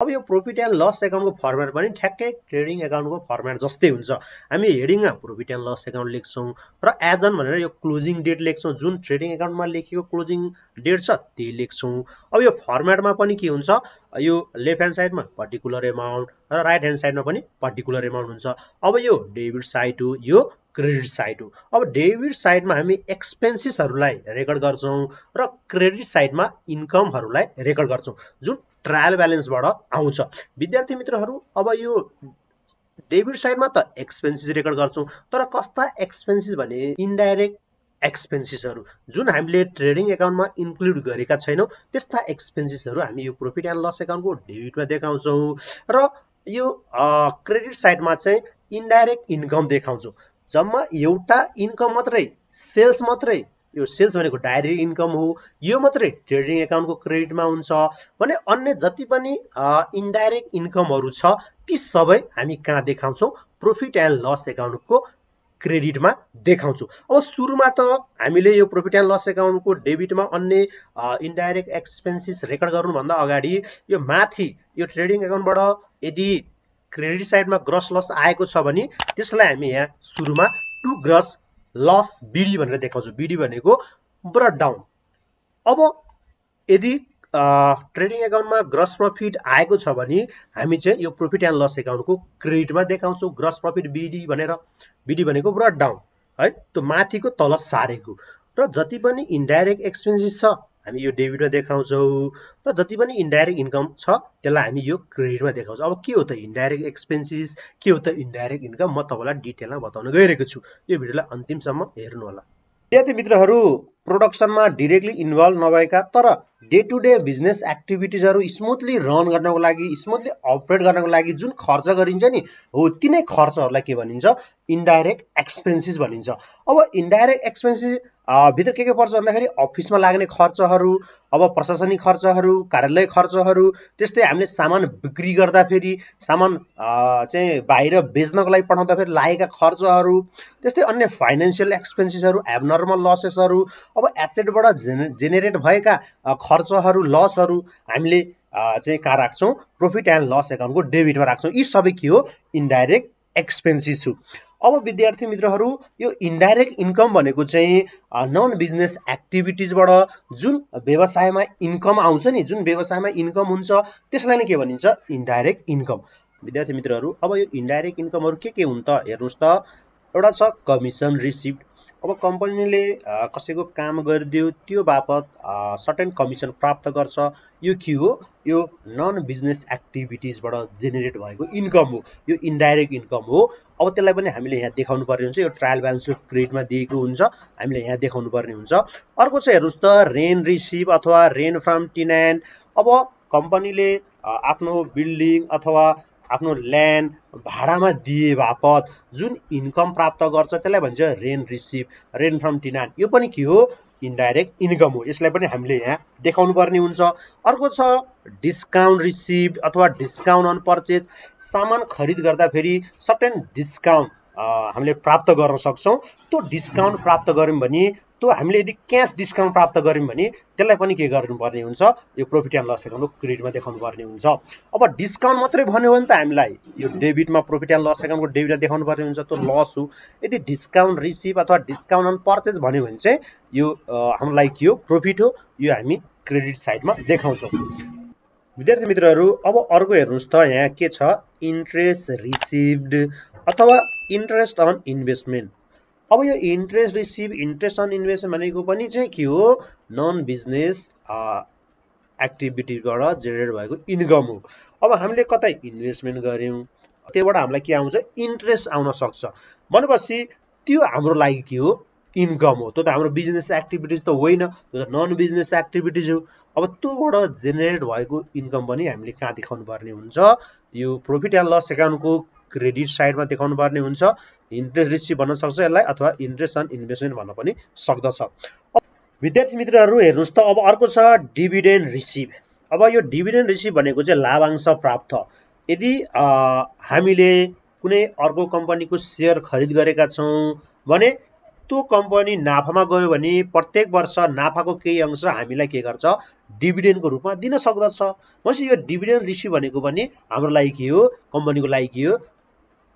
अब यो profit and loss एकाउन्टको format पनि ठ्याक्कै ट्रेडिङ एकाउन्टको फर्मेट जस्तै हुन्छ। हामी हेडिङमा प्रॉफिट एन्ड लस एकाउन्ट लेख्छौँ र एज अन भनेर यो क्लोजिङ डेट लेख्छौँ, जुन ट्रेडिङ एकाउन्टमा लेखेको क्लोजिङ डेट छ त्यही लेख्छौँ। अब यो फर्मेटमा पनि के हुन्छ, यो लेफ्ट ह्यान्ड साइडमा पर्टिकुलर एमाउन्ट र राइट ह्यान्ड साइडमा पनि पर्टिकुलर एमाउन्ट हुन्छ। अब यो डेबिट साइड हो, यो क्रेडिट साइड हो। अब डेबिट साइडमा हामी एक्सपेन्सेसहरूलाई रेकर्ड गर्छौँ र क्रेडिट साइडमा इन्कमहरूलाई रेकर्ड गर्छौँ, जुन ट्रायल ब्यालेन्सबाट आउँछ। विद्यार्थी मित्रहरू, अब यो डेबिट साइडमा त एक्सपेन्सेस रेकर्ड गर्छौँ, तर कस्ता एक्सपेन्सेस भने इन्डाइरेक्ट एक्सपेन्सेसहरू जुन हामीले ट्रेडिङ एकाउन्टमा इन्क्लुड गरेका छैनौँ, त्यस्ता एक्सपेन्सेसहरू हामी यो प्रॉफिट एन्ड लस एकाउन्टको डेबिटमा देखाउँछौँ र यो क्रेडिट साइडमा चाहिँ इन्डाइरेक्ट इन्कम देखाउँछौँ। जम्मा एउटा इन्कम मात्रै, सेल्स मात्रै, यो सेल्स भनेको डाइरेक्ट इन्कम हो, यो मात्रै ट्रेडिङ एकाउन्टको क्रेडिटमा हुन्छ भने अन्य जति पनि इन्डाइरेक्ट इन्कमहरू छ ती सबै हामी कहाँ देखाउँछौँ, प्रॉफिट एन्ड लस एकाउन्टको क्रेडिटमा देखाउँछौँ। अब सुरुमा त हामीले यो प्रॉफिट एन्ड लस एकाउन्टको डेबिटमा अन्य इन्डाइरेक्ट एक्सपेन्सेस रेकर्ड गर्नुभन्दा अगाडि यो माथि यो ट्रेडिङ एकाउन्टबाट यदि क्रेडिट साइडमा ग्रस लस आएको छ भने त्यसलाई हामी यहाँ सुरुमा टु ग्रस लस बिडी भनेर देखाउँछौँ। बिडी भनेको ब्रट डाउन। अब यदि ट्रेडिङ एकाउन्टमा ग्रस प्रफिट आएको छ भने हामी चाहिँ यो प्रॉफिट एन्ड लस एकाउन्टको क्रेडिटमा देखाउँछौँ ग्रस प्रफिट बिडी भनेर। बिडी भनेको ब्रट डाउन है, त्यो माथिको तल सारेको। र जति पनि इन्डाइरेक्ट एक्सपेन्सेस छ हामी यो डेबिटमा देखाउँछौँ र जति पनि इन्डाइरेक्ट इन्कम छ त्यसलाई हामी यो क्रेडिटमा देखाउँछौँ। अब के हो त इन्डाइरेक्ट एक्सपेन्सेस, के हो त इन्डाइरेक्ट इन्कम, म तपाईँलाई डिटेलमा बताउन गइरहेको छु। यो भिडियोलाई अन्तिमसम्म हेर्नु होला। विद्यार्थी मित्रहरू, प्रोडक्सनमा डिरेक्टली इन्भल्भ नभएका तर डे टु डे बिजनेस एक्टिभिटिजहरू स्मुथली रन गर्नको लागि, स्मुथली अपरेट गर्नको लागि जुन खर्च गरिन्छ नि हो, तिनै खर्चहरूलाई के भनिन्छ, इन्डाइरेक्ट एक्सपेन्सेस भनिन्छ। अब इन्डाइरेक्ट एक्सपेन्सेस भित्र के पर्छ भन्दाखेरि अफिसमा लाग्ने खर्चहरू, अब प्रशासनिक खर्चहरू, कार्यालय खर्चहरू, त्यस्तै हामीले सामान बिक्री गर्दाखेरि, सामान चाहिँ बाहिर बेच्नको लागि पठाउँदाखेरि लागेका खर्चहरू, त्यस्तै अन्य फाइनेन्सियल एक्सपेन्सेसहरू, एबनर्मल लसेसहरू, अब एसेटबाट जेनेरेट भएका खर्चहरू, लसहरू हामीले चाहिँ कहाँ राख्छौँ, प्रॉफिट एन्ड लस एकाउन्टको डेबिटमा राख्छौँ। यी सबै के हो, इन्डाइरेक्ट एक्सपेन्सेस हो। अब विद्यार्थी मित्रहरू, यो इन्डाइरेक्ट इन्कम भनेको चाहिँ नन बिजनेस एक्टिभिटिजबाट जुन व्यवसायमा इन्कम आउँछ नि, जुन व्यवसायमा इन्कम हुन्छ त्यसलाई नै के भनिन्छ, इन्डाइरेक्ट इन्कम। विद्यार्थी मित्रहरू, अब यो इन्डाइरेक्ट इन्कमहरू के हुन् त हेर्नुहोस् त। एउटा छ कमिसन रिसिप्ट। अब कम्पनीले कसैको काम गरिदियो त्यो बापत सर्टेन कमिसन प्राप्त गर्छ। यो के हो, यो नन बिजनेस एक्टिभिटिजबाट जेनेरेट भएको इन्कम हो, यो इन्डाइरेक्ट इन्कम हो। अब त्यसलाई पनि हामीले यहाँ देखाउनु पर्ने हुन्छ, यो ट्रायल ब्यालेन्सको क्रेडिटमा दिएको हुन्छ, हामीले यहाँ देखाउनु पर्ने हुन्छ। अर्को चाहिँ हेर्नुहोस् त, रेन रिसिभ अथवा रेन फ्रम टेनेन्ट। अब कम्पनीले आफ्नो बिल्डिङ अथवा आफ्नो ल्यान्ड भाडामा दिए बापत जुन इन्कम प्राप्त गर्छ त्यसलाई भन्छ rain receive, rain from tenant. यो पनि के हो, इन्डाइरेक्ट इन्कम हो, यसलाई पनि हामीले यहाँ देखाउनु पर्ने हुन्छ। अर्को छ डिस्काउन्ट रिसिभ अथवा डिस्काउन्ट अन पर्चेज। सामान खरिद गर्दाखेरि सर्टेन डिस्काउन्ट हामीले प्राप्त गर्न सक्छौँ। त्यो डिस्काउन्ट प्राप्त गऱ्यौँ भने, त्यो हामीले यदि क्यास डिस्काउन्ट प्राप्त गऱ्यौँ भने त्यसलाई पनि के गर्नुपर्ने हुन्छ, यो प्रॉफिट एन्ड लस एकाउन्टको क्रेडिटमा देखाउनु पर्ने हुन्छ। अब डिस्काउन्ट मात्रै भन्यो भने त हामीलाई यो डेबिटमा प्रॉफिट एन्ड लस एकाउन्टको डेबिटमा देखाउनु पर्ने हुन्छ, त्यो लस हो। यदि डिस्काउन्ट रिसिभ अथवा डिस्काउन्ट अन पर्चेज भन्यो भने चाहिँ यो हाम्रो लागि के हो, प्रॉफिट हो, यो हामी क्रेडिट साइडमा देखाउँछौँ। विद्यार्थी मित्रहरू, अब अर्को हेर्नुहोस् त, यहाँ के छ, इन्ट्रेस्ट रिसिभ्ड अथवा इन्ट्रेस्ट अन इन्भेस्टमेन्ट। अब यो interest receive, interest on investment भनेको पनि चाहिँ के हो, नन बिजनेस एक्टिभिटीबाट जेनेरेट भएको इन्कम हो। अब हामीले कतै इन्भेस्टमेन्ट गऱ्यौँ त्योबाट हामीलाई के आउँछ, इन्ट्रेस्ट आउन सक्छ भनेपछि त्यो हाम्रो लागि के हो, इन्कम हो। त्यो त हाम्रो बिजनेस एक्टिभिटिज त होइन, त्यो त नन बिजनेस एक्टिभिटिज हो। अब त्योबाट जेनेरेट भएको इन्कम पनि हामीले कहाँ देखाउनु पर्ने हुन्छ, यो प्रॉफिट एन्ड लस एकाउन्टको क्रेडिट साइडमा देखाउनु पर्ने हुन्छ। इन्ट्रेस्ट रिसिभ भन्न सक्छ यसलाई, अथवा इन्ट्रेस्ट अन इन्भेस्टमेन्ट भन्न पनि सक्दछ। विद्यार्थी मित्रहरू हेर्नुहोस् त, अब अर्को छ डिभिडेन्ड रिसिभ। अब यो डिभिडेन्ड रिसिभ भनेको चाहिँ लाभांश प्राप्त। यदि हामीले कुनै अर्को कम्पनीको सेयर खरिद गरेका छौँ भने त्यो कम्पनी नाफामा गयो भने प्रत्येक वर्ष नाफाको केही अंश हामीलाई के गर्छ, डिभिडेन्डको रूपमा दिन सक्दछ। भनेपछि यो डिभिडेन्ड रिसिभ भनेको पनि हाम्रो लागि के हो, कम्पनीको लागि के हो,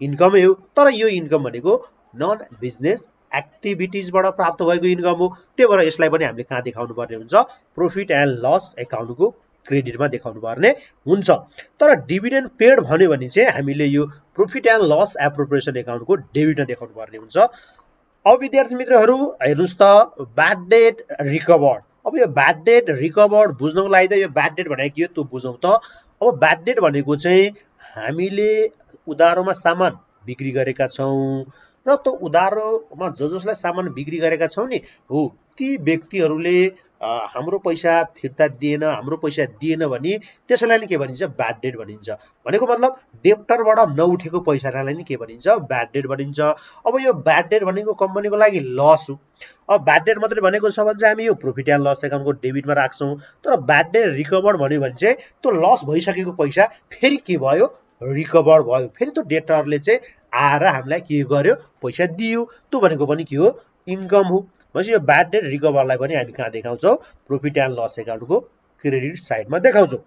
इन्कमै हो। तर यो इन्कम भनेको नन बिजनेस एक्टिभिटिजबाट प्राप्त भएको इन्कम हो। त्यही भएर यसलाई पनि हामीले कहाँ देखाउनु पर्ने हुन्छ, प्रॉफिट एन्ड लस एकाउन्टको क्रेडिटमा देखाउनु पर्ने हुन्छ। तर डिभिडेन्ड पेड भन्यो भने चाहिँ हामीले यो प्रॉफिट एन्ड लस एप्रोप्रिएसन एकाउन्टको डेबिटमा देखाउनु पर्ने हुन्छ। अब विद्यार्थी मित्रहरू हेर्नुहोस् त, ब्याड डेट रिकभर्ड। अब यो ब्याड डेट रिकभर्ड बुझ्नको लागि त यो ब्याड डेट भनेको के हो त्यो बुझौँ त। अब ब्याड डेट भनेको चाहिँ हामीले उधारोमा सामान बिक्री गरेका छौँ र त्यो उधारोमा जसलाई सामान बिक्री गरेका छौँ नि हो, ती व्यक्तिहरूले हाम्रो पैसा फिर्ता दिएन, हाम्रो पैसा दिएन भने त्यसैलाई नि के भनिन्छ, ब्याड डेट भनिन्छ। भनेको मतलब डेप्टरबाट नउठेको पैसालाई नि के भनिन्छ, ब्याड डेट भनिन्छ। अब यो ब्याड डेट भनेको कम्पनीको लागि लस हो। अब ब्याड डेट मात्रै भनेको छ भने चाहिँ हामी यो प्रॉफिट एन्ड लस एकाउन्टको डेबिटमा राख्छौँ। तर ब्याड डेट रिकभर्ड भन्यो भने चाहिँ त्यो लस भइसकेको पैसा फेरि के भयो, रिकभर भयो। फेरि त्यो डेटरले चाहिँ आएर हामीलाई के गर्यो, पैसा दियो। त्यो भनेको पनि के हो, इन्कम हो। भनेपछि यो ब्याड डेट रिकभरलाई पनि हामी कहाँ देखाउँछौँ, प्रॉफिट एन्ड लस एकाउन्टको क्रेडिट साइडमा देखाउँछौँ।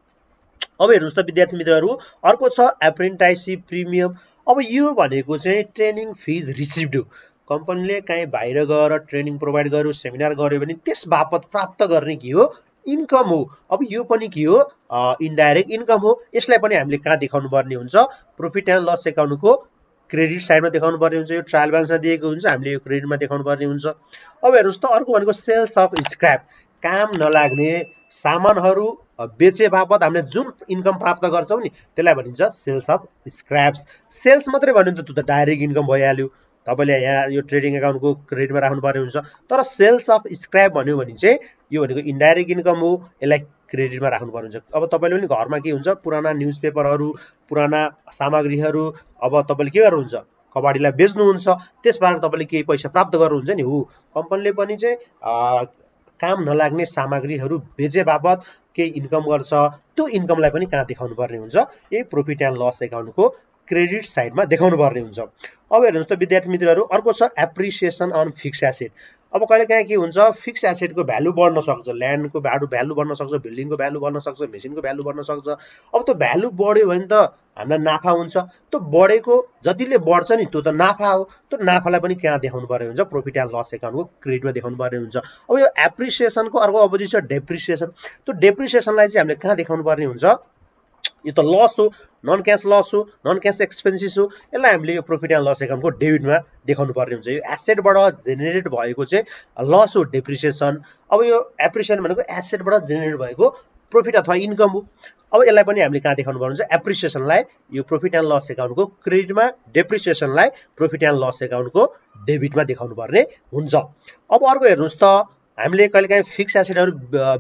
अब हेर्नुहोस् त विद्यार्थी मित्रहरू, अर्को छ एप्रेन्टाइसिप प्रिमियम। अब यो भनेको चाहिँ ट्रेनिङ फिज रिसिभ्ड हो। कम्पनीले कहीँ बाहिर गएर ट्रेनिङ प्रोभाइड गर्यो, सेमिनार गर्यो भने त्यस बापत प्राप्त गर्ने के हो, इन्कम हो। अब यो पनि के हो, इन्डाइरेक्ट इन्कम हो। यसलाई पनि हामीले कहाँ देखाउनु पर्ने हुन्छ, प्रॉफिट एन्ड लस एकाउन्टको क्रेडिट साइडमा देखाउनु पर्ने हुन्छ। यो ट्रायल ब्यालेन्समा दिएको हुन्छ, हामीले यो क्रेडिटमा देखाउनु पर्ने हुन्छ। अब हेर्नुहोस् त, अर्को भनेको सेल्स अफ स्क्रैप। काम नलाग्ने सामानहरू बेचे बापत हामीले जुन इन्कम प्राप्त गर्छौँ नि त्यसलाई भनिन्छ सेल्स अफ स्क्रैप्स। सेल्स मात्रै भन्यो भने त त्यो त डाइरेक्ट इन्कम भइहाल्यो, तपाईँले यहाँ यो ट्रेडिङ एकाउन्टको क्रेडिटमा राख्नुपर्ने हुन्छ। तर सेल्स अफ स्क्रैप भन्यो भने चाहिँ यो भनेको इन्डाइरेक्ट इन्कम हो, यसलाई क्रेडिटमा राख्नुपर्ने हुन्छ। अब तपाईँले पनि घरमा के हुन्छ, पुराना न्युज पेपरहरू, पुराना सामग्रीहरू अब तपाईँले के गर्नुहुन्छ, कबाडीलाई बेच्नुहुन्छ, त्यसबाट तपाईँले केही पैसा प्राप्त गर्नुहुन्छ नि हो। कम्पनीले पनि चाहिँ काम नलाग्ने सामग्रीहरू बेचे बापत केही इन्कम गर्छ, त्यो इन्कमलाई पनि कहाँ देखाउनु पर्ने हुन्छ, यही प्रॉफिट एन्ड लस एकाउन्टको क्रेडिट साइडमा देखाउनु पर्ने हुन्छ। अब हेर्नुहोस् त विद्यार्थी मित्रहरू, अर्को छ एप्रिसिएसन अन फिक्स एसेट। अब कहिले काहीँ के हुन्छ, फिक्स एसेटको भ्यालु बढ्न सक्छ, ल्यान्डको भ्यालु बढ्न सक्छ, बिल्डिङको भ्यालु बढ्न सक्छ, मेसिनको भ्यालु बढ्न सक्छ। अब त्यो भ्यालु बढ्यो भने त हामीलाई नाफा हुन्छ। त्यो बढेको जतिले बढ्छ नि त्यो त नाफा हो। त्यो नाफालाई पनि कहाँ देखाउनु पर्ने हुन्छ, प्रॉफिट एन्ड लस एकाउन्टको क्रेडिटमा देखाउनु पर्ने हुन्छ। अब यो एप्रिसिएसनको अर्को अपोजिट छ डेप्रिसिएसन। त्यो डेप्रिसिएसनलाई चाहिँ हामीले कहाँ देखाउनु पर्ने हुन्छ, यो त लस हो, नन क्यास लस हो, नन क्यास एक्सपेन्सेस हो। यसलाई हामीले यो प्रॉफिट एन्ड लस एकाउन्टको डेबिटमा देखाउनु पर्ने हुन्छ। यो एसेटबाट जेनेरेट भएको चाहिँ लस हो, डेप्रिसिएसन। अब यो एप्रिसिएसन भनेको एसेटबाट जेनेरेट भएको प्रॉफिट अथवा इन्कम हो। अब यसलाई पनि हामीले कहाँ देखाउनु पर्ने हुन्छ, एप्रिसिएसनलाई यो प्रॉफिट एन्ड लस एकाउन्टको क्रेडिटमा, डेप्रिसिएसनलाई प्रॉफिट एन्ड लस एकाउन्टको डेबिटमा देखाउनु पर्ने हुन्छ। अब अर्को हेर्नुहोस् त, हामीले कहिलेकाहीँ फिक्स एसेटहरू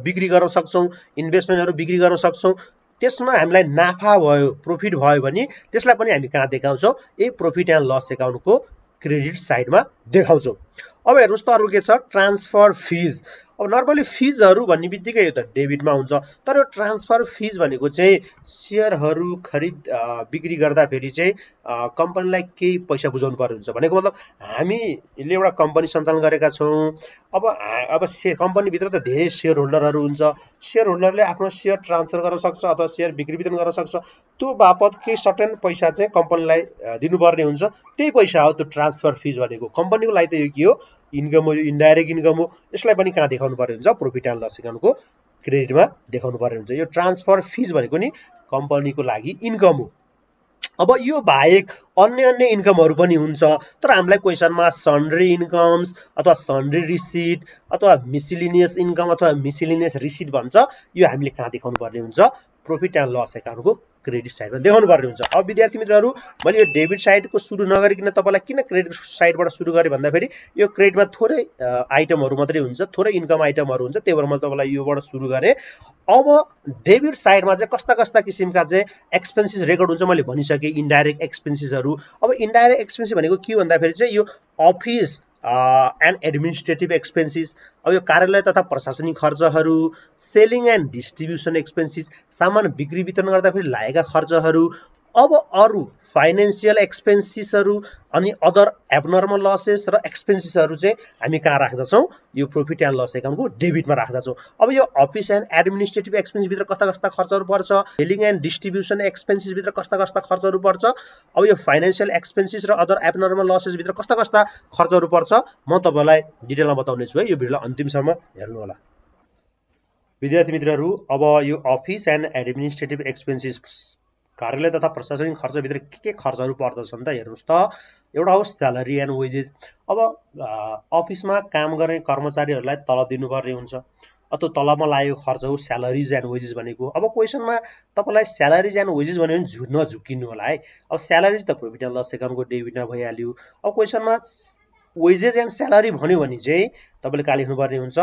बिक्री गर्न सक्छौँ, इन्भेस्टमेन्टहरू बिक्री गर्न सक्छौँ, त्यसमा हामीलाई नाफा भयो, प्रॉफिट भयो भने त्यसलाई पनि हामी कहाँ देखाउँछौँ, यही प्रॉफिट एन्ड लस एकाउन्टको क्रेडिट साइडमा देखाउँछौँ। अब हेर्नुहोस् त, अर्को के छ, ट्रान्सफर फिज। अब नर्मली फिजहरू भन्ने बित्तिकै यो त डेबिटमा हुन्छ। तर यो ट्रान्सफर फिज भनेको चाहिँ सेयरहरू खरिद बिक्री गर्दाखेरि चाहिँ कम्पनीलाई केही पैसा बुझाउनु पर्ने हुन्छ। भनेको मतलब हामीले एउटा कम्पनी सञ्चालन गरेका छौँ। अब कम्पनीभित्र त धेरै सेयर होल्डरहरू हुन्छ। सेयर होल्डरले आफ्नो सेयर ट्रान्सफर गर्न सक्छ अथवा सेयर बिक्री वितरण गर्न सक्छ। त्यो बापत केही सर्टेन पैसा चाहिँ कम्पनीलाई दिनुपर्ने हुन्छ। त्यही पैसा हो त्यो ट्रान्सफर फिज भनेको। कम्पनीको लागि त यो के हो, इन्कम हो, यो इन्डाइरेक्ट इन्कम हो। यसलाई पनि कहाँ देखाउनु पर्ने हुन्छ, प्रॉफिट एन्ड लस एकाउन्टको क्रेडिटमा देखाउनु पर्ने हुन्छ। यो ट्रान्सफर फिज भनेको नि कम्पनीको लागि इन्कम हो। अब यो बाहेक अन्य इन्कमहरू पनि हुन्छ। तर हामीलाई क्वेसनमा सन्ड्री इन्कम्स अथवा सन्ड्री रिसिट अथवा मिसिलिनियस इन्कम अथवा मिसिलिनियस रिसिट भन्छ। यो हामीले कहाँ देखाउनु पर्ने हुन्छ, प्रॉफिट एन्ड लस एकाउन्टको क्रेडिट साइडमा देखाउनु पर्ने हुन्छ। अब विद्यार्थी मित्रहरू, मैले यो डेबिट साइडको सुरु नगरिकन तपाईँलाई किन क्रेडिट साइडबाट सुरु गरेँ भन्दाखेरि यो क्रेडिटमा थोरै आइटमहरू मात्रै हुन्छ, थोरै इन्कम आइटमहरू हुन्छ, त्यही भएर मैले तपाईँलाई योबाट सुरु गरेँ। अब डेबिट साइडमा चाहिँ कस्ता कस्ता किसिमका चाहिँ एक्सपेन्सेस रेकर्ड हुन्छ मैले भनिसकेँ, इन्डाइरेक्ट एक्सपेन्सेसहरू। अब इन्डाइरेक्ट एक्सपेन्सेस भनेको के भन्दाखेरि चाहिँ यो अफिस एन्ड एडमिनिस्ट्रेटिभ एक्सपेन्सेस। अब यो कार्यालय तथा प्रशासनिक खर्चहरू, सेलिङ एन्ड डिस्ट्रिब्युसन एक्सपेन्सेस, सामान बिक्री वितरण गर्दाखेरि लागेका खर्चहरू, अब अरू फाइनेन्सियल एक्सपेन्सेसहरू अनि अदर एबनर्मल लसेस र एक्सपेन्सेसहरू चाहिँ हामी कहाँ राख्दछौँ, यो प्रॉफिट एन्ड लस एकाउन्टको डेबिटमा राख्दछौँ। अब यो अफिस एन्ड एडमिनिस्ट्रेटिभ एक्सपेन्सभित्र कस्ता कस्ता खर्चहरू पर्छ, सेलिङ एन्ड डिस्ट्रिब्युसन एक्सपेन्सेसभित्र कस्ता कस्ता खर्चहरू पर्छ, अब यो फाइनेन्सियल एक्सपेन्सेस र अदर एबनर्मल लसेसभित्र कस्ता कस्ता खर्चहरू पर्छ, म तपाईँलाई डिटेलमा बताउने छु है। यो भिडियोलाई अन्तिमसम्म हेर्नु होला। विद्यार्थी मित्रहरू, अब यो अफिस एन्ड एडमिनिस्ट्रेटिभ एक्सपेन्सेस कार्यालय तथा प्रशासनिक खर्चभित्र के खर्चहरू पर्दछन् त हेर्नुहोस् त। एउटा हो स्यालेरी एन्ड वेजेस। अब अफिसमा काम गर्ने कर्मचारीहरूलाई तलब दिनुपर्ने हुन्छ, अथवा तलबमा लागेको खर्च हो स्यालेरिज एन्ड वेजेस भनेको। अब क्वेसनमा तपाईँलाई स्यालेरिज एन्ड वेजेस भन्यो भने नझुक्किनु होला है। अब स्यालेरिज त प्रोफिट एन्ड लस एकाउन्टको डेबिटमा भइहाल्यो। अब क्वेसनमा वेजेस एन्ड स्यालेरी भन्यो भने चाहिँ तपाईँले कहाँ लेख्नुपर्ने हुन्छ,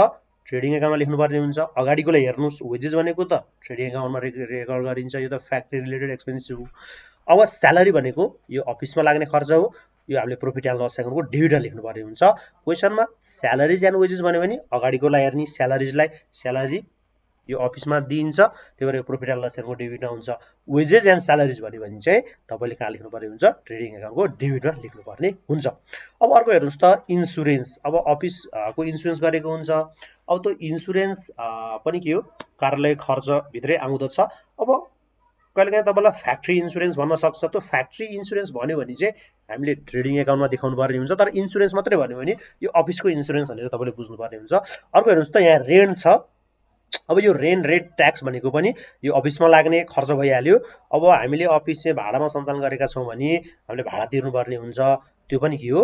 ट्रेडिङ एकाउन्टमा लेख्नुपर्ने हुन्छ। अगाडिकोलाई हेर्नुहोस्, वेजेस भनेको त ट्रेडिङ एकाउन्टमा रेकर्ड गरिन्छ, यो त फ्याक्ट्री रिलेटेड एक्सपेन्सेस हो। अब स्यालेरी भनेको यो अफिसमा लाग्ने खर्च हो, यो हामीले प्रॉफिट एन्ड लस एकाउन्टको डेबिटमा लेख्नुपर्ने हुन्छ। क्वेसनमा स्यालेरिज एन्ड वेजेस भन्यो भने अगाडिकोलाई हेर्ने, स्यालेरिजलाई स्यालेरी यो अफिसमा दिइन्छ, त्यही भएर यो प्रॉफिट एन्ड लस एकाउन्टको डेबिटमा हुन्छ। वेजेस एन्ड स्यालेरिज भन्यो भने चाहिँ तपाईँले कहाँ लेख्नुपर्ने हुन्छ, ट्रेडिङ एकाउन्टको डेबिटमा लेख्नुपर्ने हुन्छ। अब अर्को हेर्नुहोस् त, इन्सुरेन्स। अब अफिसको इन्सुरेन्स गरेको हुन्छ। अब त्यो इन्सुरेन्स पनि के हो, कार्यालय खर्चभित्रै आउँदछ। अब कहिलेकाहीँ तपाईँलाई फ्याक्ट्री इन्सुरेन्स भन्न सक्छ। त्यो फ्याक्ट्री इन्सुरेन्स भन्यो भने चाहिँ हामीले ट्रेडिङ एकाउन्टमा देखाउनु पर्ने हुन्छ। तर इन्सुरेन्स मात्रै भन्यो भने यो अफिसको इन्सुरेन्स भनेर तपाईँले बुझ्नुपर्ने हुन्छ। अर्को हेर्नुहोस् त, यहाँ रेन्ट छ। अब यो रेट ट्याक्स भनेको पनि यो अफिसमा लाग्ने खर्च भइहाल्यो। अब हामीले अफिस चाहिँ भाडामा सञ्चालन गरेका छौँ भने हामीले भाडा तिर्नुपर्ने हुन्छ, त्यो पनि के हो,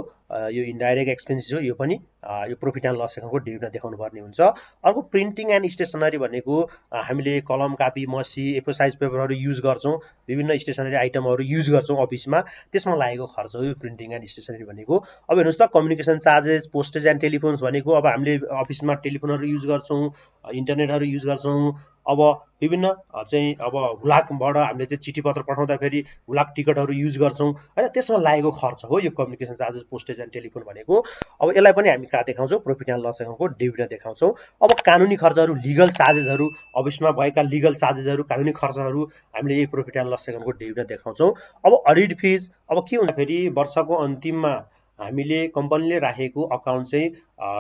यो इन्डाइरेक्ट एक्सपेन्सेस हो। यो पनि यो प्रॉफिट एन्ड लस एकाउन्टको डेबिटमा देखाउनु पर्ने हुन्छ। अर्को प्रिन्टिङ एन्ड स्टेसनरी भनेको हामीले कलम, कापी, मसी, एफो साइज पेपरहरू युज गर्छौँ, विभिन्न स्टेसनरी आइटमहरू युज गर्छौँ अफिसमा, त्यसमा लागेको खर्च हो यो प्रिन्टिङ एन्ड स्टेसनरी भनेको। अब हेर्नुहोस् त, कम्युनिकेसन चार्जेस, पोस्टेज एन्ड टेलिफोन्स भनेको अब हामीले अफिसमा टेलिफोनहरू युज गर्छौँ, इन्टरनेटहरू युज गर्छौँ। अब विभिन्न चाहिँ अब हुलाकबाट हामीले चाहिँ चिठी पत्र पठाउँदाखेरि हुलाक टिकटहरू युज गर्छौँ होइन, त्यसमा लागेको खर्च हो यो communication charges, postage and telephone भनेको। अब यसलाई पनि हामी कहाँ देखाउँछौँ, प्रॉफिट एन्ड लस एकाउन्टको डेबिटमा देखाउँछौँ। अब कानुनी खर्चहरू, लिगल चार्जेसहरू, अफिसमा भएका लिगल चार्जेसहरू, कानुनी खर्चहरू हामीले यही प्रॉफिट एन्ड लस एकाउन्टको डेबिटमा देखाउँछौँ। अब अडिट फिज, अब के हुँदाखेरि वर्षको अन्तिममा हामीले कम्पनीले राखेको अकाउन्ट चाहिँ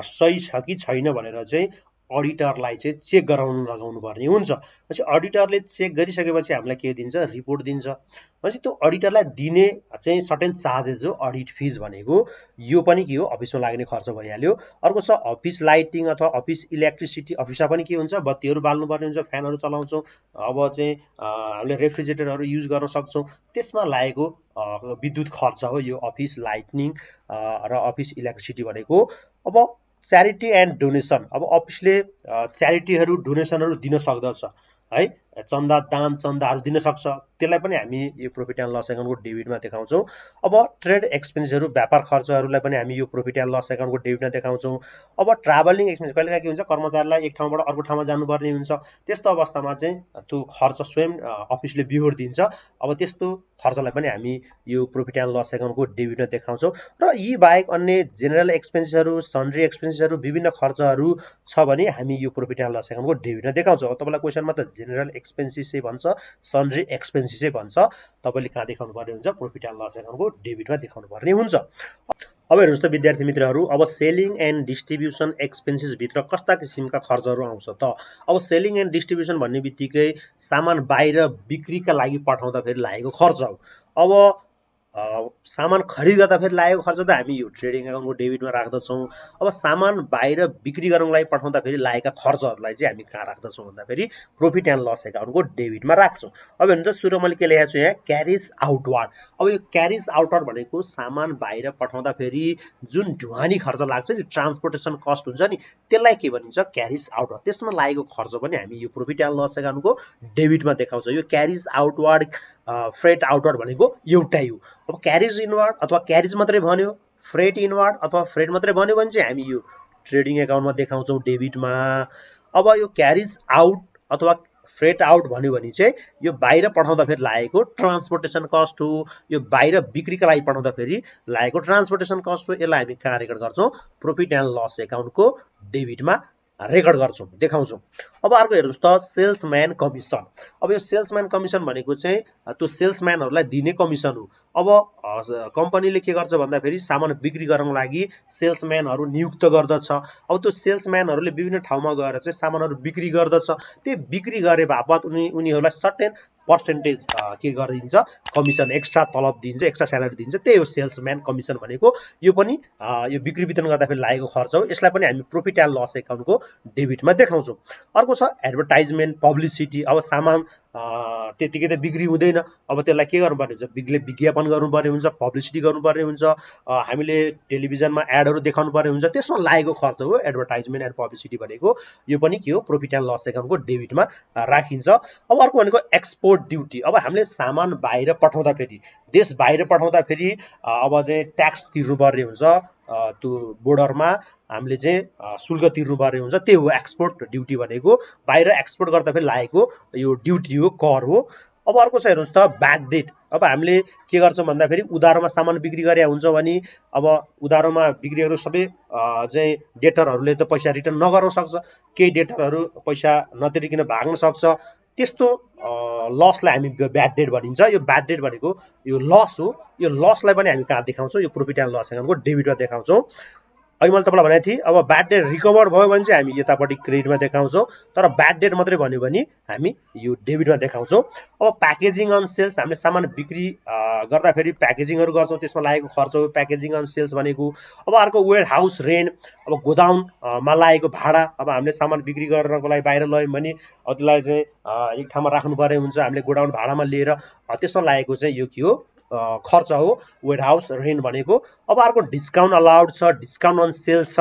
सही छ कि छैन भनेर चाहिँ अडिटरलाई चाहिँ चेक गराउनु लगाउनु पर्ने हुन्छ। पछि अडिटरले चेक गरिसकेपछि हामीलाई के दिन्छ, रिपोर्ट दिन्छ। पछि त्यो अडिटरलाई दिने चाहिँ सर्टेन चार्जेस हो अडिट फिज भनेको। यो पनि के हो, अफिसमा लाग्ने खर्च भइहाल्यो। अर्को छ अफिस लाइटिङ अथवा अफिस इलेक्ट्रिसिटी। अफिसमा पनि के हुन्छ, बत्तीहरू बाल्नुपर्ने हुन्छ, फ्यानहरू चलाउँछौँ, अब चाहिँ हामीले रेफ्रिजरेटरहरू युज गर्न सक्छौँ, त्यसमा लागेको विद्युत खर्च हो यो अफिस लाइटनिङ र अफिस इलेक्ट्रिसिटी भनेको। अब च्यारिटी एन्ड डोनेसन। अब अफिसले च्यारिटीहरू, डोनेसनहरू दिन सक्दछ है, चन्दा, दान चन्दाहरू दिन सक्छ, त्यसलाई पनि हामी यो प्रॉफिट एन्ड लस एकाउन्टको डेबिटमा देखाउँछौँ। अब ट्रेड एक्सपेन्सेसहरू, व्यापार खर्चहरूलाई पनि हामी यो प्रॉफिट एन्ड लस एकाउन्टको डेबिटमा देखाउँछौँ। अब ट्राभलिङ एक्सपेन्स, कहिलेकाहीँ के हुन्छ, कर्मचारीलाई एक ठाउँबाट अर्को ठाउँमा जानुपर्ने हुन्छ, त्यस्तो अवस्थामा चाहिँ त्यो खर्च स्वयं अफिसले बिहोर दिन्छ। अब त्यस्तो खर्चलाई पनि हामी यो प्रॉफिट एन्ड लस एकाउन्टको डेबिटमा देखाउँछौँ। र यी बाहेक अन्य जेनरल एक्सपेन्सेसहरू, सन्ड्री एक्सपेन्सेसहरू, विभिन्न खर्चहरू छ भने हामी यो प्रॉफिट एन्ड लस एकाउन्टको डेबिटमा देखाउँछौँ। अब तपाईँलाई क्वेसनमा त जेनरल एक्सपेन्सेसै भन्छ, सन्ड्री एक्सपेन्सेसै भन्छ, तपाईँले कहाँ देखाउनु पर्ने हुन्छ, प्रॉफिट एन्ड लस एकाउन्टको डेबिटमा देखाउनु पर्ने हुन्छ। अब हेर्नुहोस् त विद्यार्थी मित्रहरू, अब सेलिङ एन्ड डिस्ट्रिब्युसन एक्सपेन्सेसभित्र कस्ता किसिमका खर्चहरू आउँछ त। अब सेलिङ एन्ड डिस्ट्रिब्युसन भन्ने बित्तिकै सामान बाहिर बिक्रीका लागि पठाउँदाखेरि लागेको खर्च हो। अब सामान खरिद गर्दाखेरि लागेको खर्च त हामी यो ट्रेडिङ एकाउन्टको डेबिटमा राख्दछौँ। अब सामान बाहिर बिक्री गर्नको लागि पठाउँदाखेरि लागेका खर्चहरूलाई चाहिँ हामी कहाँ राख्दछौँ भन्दाखेरि प्रॉफिट एन्ड लस एकाउन्टको डेबिटमा राख्छौँ। अब हेर्नु त, सुरु मैले के लेखेको छु यहाँ, क्यारिज आउटवार्ड। अब यो क्यारिज आउटवार्ड भनेको सामान बाहिर पठाउँदाखेरि जुन ढुवानी खर्च लाग्छ नि, ट्रान्सपोर्टेसन कस्ट हुन्छ नि, त्यसलाई के भनिन्छ, क्यारिज आउटवार्ड। त्यसमा लागेको खर्च पनि हामी यो प्रॉफिट एन्ड लस एकाउन्टको डेबिटमा देखाउँछौँ। यो क्यारिज आउटवार्ड, फ्रेट आउटवार्ड भनेको एउटै हो। अब क्यारिज इनवार्ड अथवा क्यारिज मात्रै भन्यो, फ्रेट इनवार्ड अथवा फ्रेट मात्रै भन्यो भने चाहिँ हामी यो ट्रेडिङ एकाउन्टमा देखाउँछौँ डेबिटमा। अब यो क्यारिज आउट अथवा फ्रेट आउट भन्यो भने चाहिँ यो बाहिर पठाउँदाखेरि लागेको ट्रान्सपोर्टेसन कस्ट हो, यो बाहिर बिक्रीका लागि पठाउँदाखेरि लागेको ट्रान्सपोर्टेसन कस्ट हो। यसलाई हामी कहाँ रेकर्ड गर्छौँ, प्रॉफिट एन्ड लस एकाउन्टको डेबिटमा रेकर्ड गर्छौँ, देखाउँछौँ। अब अर्को हेर्नुहोस् त सेल्सम्यान कमिसन। अब यो सेल्सम्यान कमिसन भनेको चाहिँ त्यो सेल्सम्यानहरूलाई दिने कमिसन हो। अब कम्पनीले के गर्छ भन्दाखेरि सामान बिक्री गर्नको लागि सेल्सम्यानहरू नियुक्त गर्दछ। अब त्यो सेल्सम्यानहरूले विभिन्न ठाउँमा गएर चाहिँ सामानहरू बिक्री गर्दछ। त्यो बिक्री गरे बापत उनीहरूलाई सर्टेन पर्सेन्टेज के गरिदिन्छ, कमिसन, एक्स्ट्रा तलब दिन्छ, एक्स्ट्रा स्यालेरी दिन्छ। त्यही हो सेल्सम्यान कमिसन भनेको। यो पनि यो बिक्री वितरण गर्दाखेरि लागेको खर्च हो। यसलाई पनि हामी प्रफिट एन्ड लस एकाउन्टको डेबिटमा देखाउँछौँ। अर्को छ एडभर्टाइजमेन्ट पब्लिसिटी। अब सामान त्यतिकै त बिक्री हुँदैन, अब त्यसलाई के गर्नुपर्ने हुन्छ, विज्ञापन गर्नुपर्ने हुन्छ, पब्लिसिटी गर्नुपर्ने हुन्छ, हामीले टेलिभिजनमा एडहरू देखाउनु पर्ने हुन्छ, त्यसमा लागेको खर्च हो एडभर्टाइजमेन्ट एन्ड पब्लिसिटी भनेको। यो पनि के हो, प्रफिट एन्ड लस एकाउन्टको डेबिटमा राखिन्छ। अब अर्को भनेको एक्सपोर्ट ड्युटी। अब हामीले सामान बाहिर पठाउँदाखेरि, देश बाहिर पठाउँदाखेरि अब चाहिँ ट्याक्स तिर्नुपर्ने हुन्छ, त्यो बोर्डरमा हामीले चाहिँ शुल्क तिर्नुपर्ने हुन्छ। त्यो हो एक्सपोर्ट ड्युटी भनेको, बाहिर एक्सपोर्ट गर्दाखेरि लागेको यो ड्युटी हो, कर हो। अब अर्को छ हेर्नुहोस् त ब्याड डेट। अब हामीले के गर्छौँ भन्दाखेरि उधारोमा सामान बिक्री गरे हुन्छ भने अब उधारोमा बिक्रीहरू सबै चाहिँ डेटरहरूले त पैसा रिटर्न नगर्न सक्छ, केही डेटरहरू पैसा नतिरिकन भाग्न सक्छ। त्यस्तो लसलाई हामी ब्याड डेट भनिन्छ। यो ब्याड डेट भनेको यो लस हो। यो लसलाई पनि हामी कहाँ देखाउँछौँ, यो प्रफिट एन्ड लस एकाउन्टको डेबिटमा देखाउँछौँ। अघि मैले तपाईँलाई भनेको थिएँ, अब ब्याड डेट रिकभर भयो भने चाहिँ हामी यतापट्टि क्रेडिटमा देखाउँछौँ, तर ब्याड डेट मात्रै भन्यो भने हामी यो डेबिटमा देखाउँछौँ। अब प्याकेजिङ अन सेल्स, हामीले सामान बिक्री गर्दाखेरि प्याकेजिङहरू गर्छौँ, त्यसमा लागेको खर्च हो प्याकेजिङ अन सेल्स भनेको। अब अर्को वेयर हाउस रेन्ट। अब गोदाउनमा लागेको भाडा। अब हामीले सामान बिक्री गर्नको लागि बाहिर लग्यौँ भने त्यसलाई चाहिँ एक ठाउँमा राख्नुपर्ने हुन्छ, हामीले गोडाउन भाडामा लिएर, त्यसमा लागेको चाहिँ यो के हो, खर्च हो वेयर हाउस रेन्ट भनेको। अब अर्को डिस्काउन्ट अलाउड छ, डिस्काउन्ट अन सेल्स छ।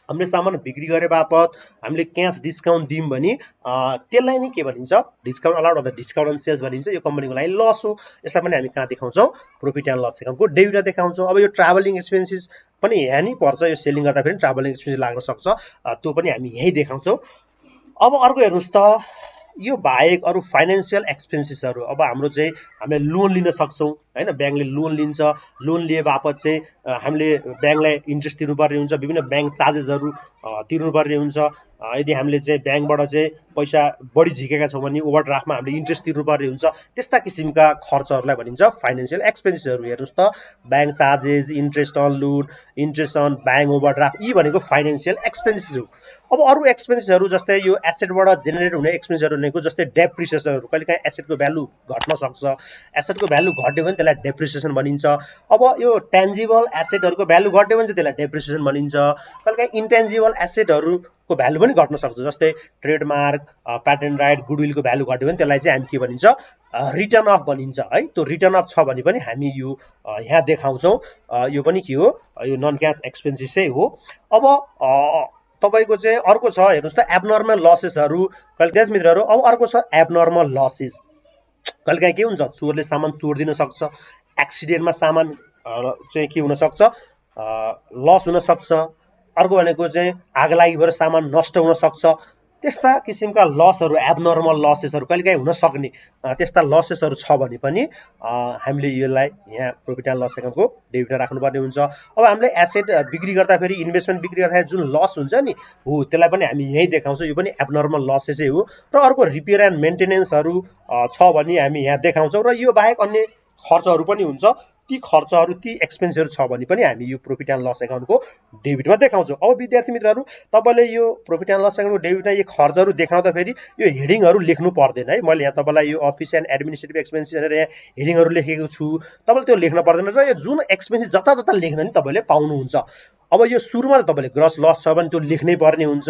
हामीले सामान बिक्री गरे बापत हामीले क्यास डिस्काउन्ट दियौँ भने त्यसलाई नै के भनिन्छ, डिस्काउन्ट अलाउड अथवा डिस्काउन्ट अन सेल्स भनिन्छ। यो कम्पनीको लागि लस हो। यसलाई पनि हामी कहाँ देखाउँछौँ, प्रफिट एन्ड लस एकाउन्टको डेबिटमा देखाउँछौँ। अब यो ट्राभलिङ एक्सपेन्सेस पनि यहाँ नै पर्छ, यो सेलिङ गर्दाखेरि ट्राभलिङ एक्सपेन्सेस लाग्न सक्छ, त्यो पनि हामी यहीँ देखाउँछौँ। अब अर्को हेर्नुहोस् त, यो बाहेक अरू फाइनेन्सियल एक्सपेन्सेसहरू। अब हाम्रो चाहिँ हामीले लोन लिन सक्छौँ होइन, ब्याङ्कले लोन लिन्छ, लोन लिए बापत चाहिँ हामीले ब्याङ्कलाई इन्ट्रेस्ट तिर्नुपर्ने हुन्छ, विभिन्न ब्याङ्क चार्जेसहरू तिर्नुपर्ने हुन्छ। यदि हामीले चाहिँ ब्याङ्कबाट चाहिँ पैसा बढी झिकेका छौँ भने ओभरड्राफ्टमा हामीले इन्ट्रेस्ट तिर्नुपर्ने हुन्छ। त्यस्ता किसिमका खर्चहरूलाई भनिन्छ फाइनेन्सियल एक्सपेन्सेसहरू। हेर्नुहोस् त, bank charges, interest on loan, interest on bank overdraft, यी भनेको फाइनेन्सियल एक्सपेन्सेस हो। अब अरू एक्सपेन्सेसहरू जस्तै यो एसेटबाट जेनेरेट हुने एक्सपेन्सेसहरू भनेको जस्तै डेप्रिसिएसनहरू। कहिलेकाहीँ एसेटको भ्यालु घट्न सक्छ, एसेटको भ्यालु घट्यो भने त्यसलाई डेप्रिसिएसन भनिन्छ। अब यो टेन्जिबल एसेटहरूको भ्यालु घट्यो भने चाहिँ त्यसलाई डेप्रिसिएसन भनिन्छ। कहिलेकाहीँ इन्टेन्जिबल एसेटहरूको भ्यालु पनि घट्न सक्छ, जस्तै ट्रेडमार्क, प्याटेन्ट राइट, गुडविलको भ्यालु घट्यो भने त्यसलाई चाहिँ हामी के भनिन्छ, रिटर्न अफ भनिन्छ है। त्यो रिटर्न अफ छ भने पनि हामी यो यहाँ देखाउँछौँ। यो पनि के हो, यो नन क्यास एक्सपेन्सेसै हो। अब तपाईँको चाहिँ अर्को छ हेर्नुहोस् त एबनर्मल लसेसहरू। कहिलेकाहीँ मित्रहरू, अब अर्को छ एबनर्मल लसेस। कहिलेकाहीँ के हुन्छ, चोरले सामान चोरिदिन सक्छ, एक्सिडेन्टमा सामान चाहिँ के हुनसक्छ, लस हुनसक्छ। अर्को भनेको चाहिँ आगलागी भएर सामान नष्ट हुनसक्छ। त्यस्ता किसिमका लसहरू, एबनर्मल लसेसहरू कहिलेकाहीँ हुन सक्ने त्यस्ता लसेसहरू छ भने पनि हामीले यसलाई यहाँ प्रफिट एन्ड लस एकाउन्टको डेबिटमा राख्नुपर्ने हुन्छ। अब हामीले एसेट बिक्री गर्दाखेरि, इन्भेस्टमेन्ट बिक्री गर्दाखेरि जुन लस हुन्छ नि हो, त्यसलाई पनि हामी यहीँ देखाउँछौँ। यो पनि एबनर्मल लसेसै हो। र अर्को रिपेयर एन्ड मेन्टेनेन्सहरू छ भने हामी यहाँ देखाउँछौँ। र यो बाहेक अन्य खर्चहरू पनि हुन्छ, ती खर्चहरू, ती एक्सपेन्सहरू छ भने पनि हामी यो प्रफिट एन्ड लस एकाउन्टको डेबिटमा देखाउँछौँ। अब विद्यार्थी मित्रहरू, तपाईँले यो प्रफिट एन्ड लस एकाउन्टको डेबिटमा यो खर्चहरू देखाउँदाखेरि यो हेडिङहरू लेख्नु पर्दैन है। मैले यहाँ तपाईँलाई यो अफिस एन्ड एडमिनिस्ट्रेटिभ एक्सपेन्सेस भनेर यहाँ हेडिङहरू लेखेको छु, तपाईँले त्यो लेख्न पर्दैन। र यो जुन एक्सपेन्सेस जता जता लेख्न नि तपाईँले पाउनुहुन्छ। अब यो सुरुमा त तपाईँले ग्रस लस छ भने त्यो लेख्नै पर्ने हुन्छ,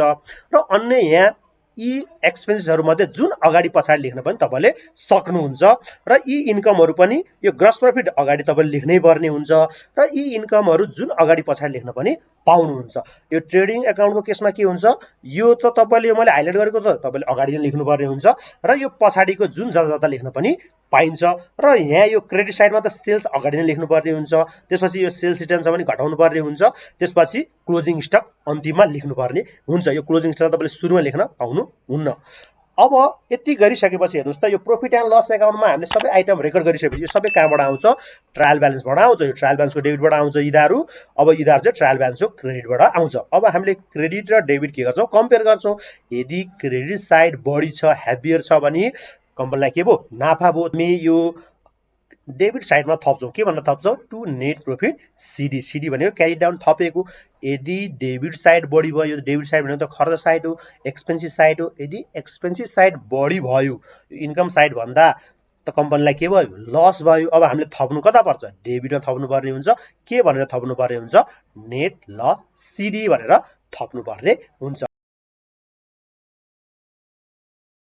र अन्य यहाँ यी एक्सपेन्सेसहरू मध्ये जुन अगाडि पछाडि लेख्न पनि तपाईँले सक्नुहुन्छ। र यी इन्कमहरू पनि यो ग्रस प्रफिट अगाडि तपाईँले लेख्नै पर्ने हुन्छ, र यी इन्कमहरू जुन अगाडि पछाडि लेख्न पनि पाउनुहुन्छ। यो ट्रेडिङ एकाउन्टको केसमा के हुन्छ, यो त तपाईँले, मैले हाइलाइट गरेको त तपाईँले अगाडि नै लेख्नुपर्ने हुन्छ, र यो पछाडिको जुन जता जता लेख्न पनि पाइन्छ। र यहाँ यो क्रेडिट साइडमा त सेल्स अगाडि नै लेख्नुपर्ने हुन्छ, त्यसपछि यो सेल्स रिटर्न छ भने घटाउनु पर्ने हुन्छ, त्यसपछि क्लोजिङ स्टक अन्तिममा लेख्नुपर्ने हुन्छ। यो क्लोजिङ स्टक तपाईँले सुरुमा लेख्न पाउनुहुन्न। अब यति गरिसकेपछि हेर्नुहोस् त यो प्रॉफिट एन्ड लस एकाउन्टमा हामीले सबै आइटम रेकर्ड गरिसकेपछि यो सबै कहाँबाट आउँछ ट्रायल ब्यालेन्सबाट आउँछ यो ट्रायल ब्यालेन्सको डेबिटबाट आउँछ इदारु अब इदार चाहिँ ट्रायल ब्यालेन्सको क्रेडिटबाट आउँछ अब हामीले क्रेडिट र डेबिट के गर्छौं कम्पेयर गर्छौं यदि क्रेडिट साइड बढी छ हेभियर छ भने कम्पनीलाई के भयो नाफा भयो हामी यो डेबिट साइडमा थप्छौं के भनेर थप्छौं to net profit CD CD भनेको क्यारी डाउन थपेको यदि डेबिट साइड बढी भयो यो डेबिट साइड भनेको त खर्च साइड हो एक्सपेन्सिभ साइड हो यदि एक्सपेन्सिभ साइड बढी भयो इन्कम साइड भन्दा त कम्पनीलाई के भयो लस भयो अब हामीले थप्नु कता पर्छ डेबिटमा थप्नु पर्ने हुन्छ के भनेर थप्नु पर्ने हुन्छ नेट लस सिडी भनेर थप्नु पर्ने हुन्छ